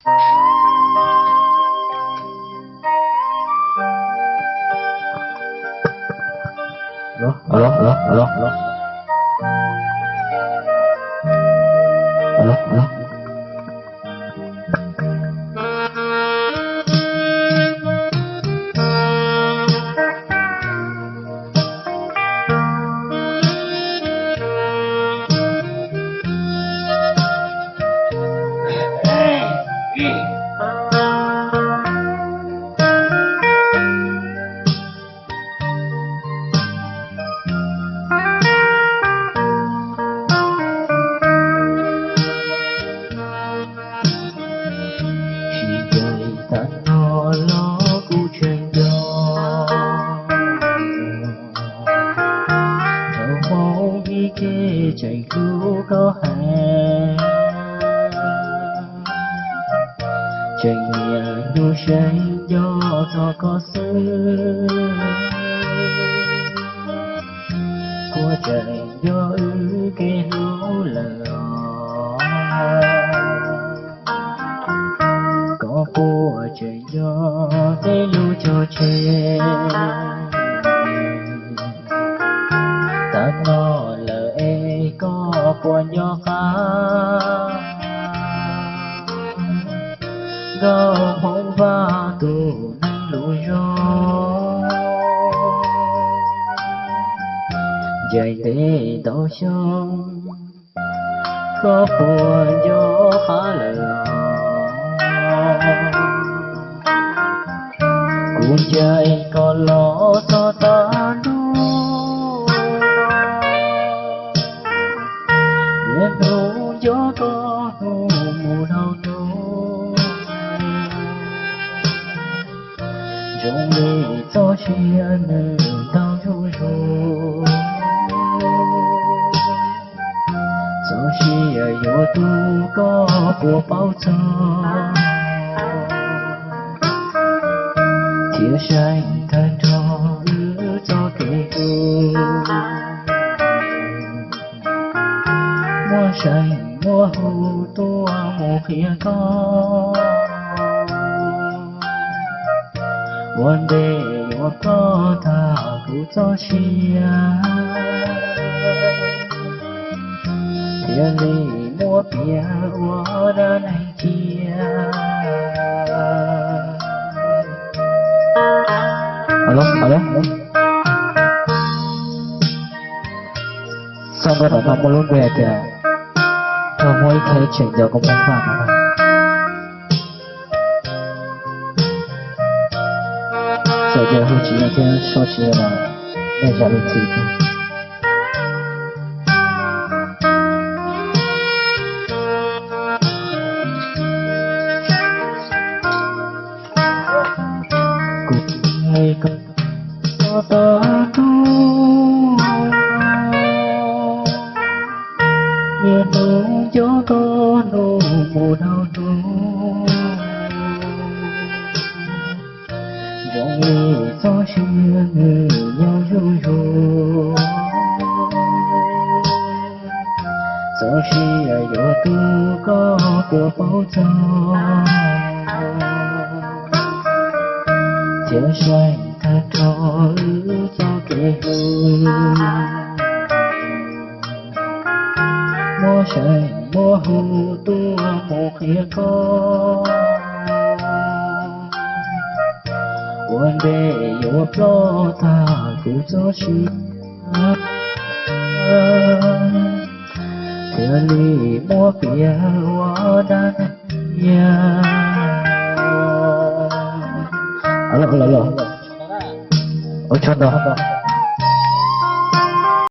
Alo, alo, alo, alo, alo, alo. Chạy cứu có hè chạy nhà nu say do thọ có xứ của chạy do ư kê hữu lờ có của chạy do để lưu cho chê ta nó có buồn gió phá có hôn va tù nâng lụi gió dạy tế đau sông có buồn gió phá lờ cuốn chạy còn lo cho ta nụ gió có nụ mù đau nụ rung đi gió chia nửa đau ru ru gió chia gió tu có của bao giờ thiếu say thân cho ư cho kể mua say mua hù tua mù khía có one day mua có ta cụ cho chia thiên lý mua bia mua đã này chia alo alo alo xong rồi nó mua luôn về kìa thôi mỗi cái chuyện giờ cũng không phải mà giờ giờ không chỉ là cái số chỉ là để trả lời gì cũng hay có ta tu như nụ gió có nụ mù đau nụ rong ly gió chia người nhau ru ru gió chia gió tu có của bao giờ thiếu say thật thọ cho kể hư mua say mua hù tua một khía có one day your flow ta cụ cho chi thiên lý mua bia hoa đan ya alo alo alo alo alo alo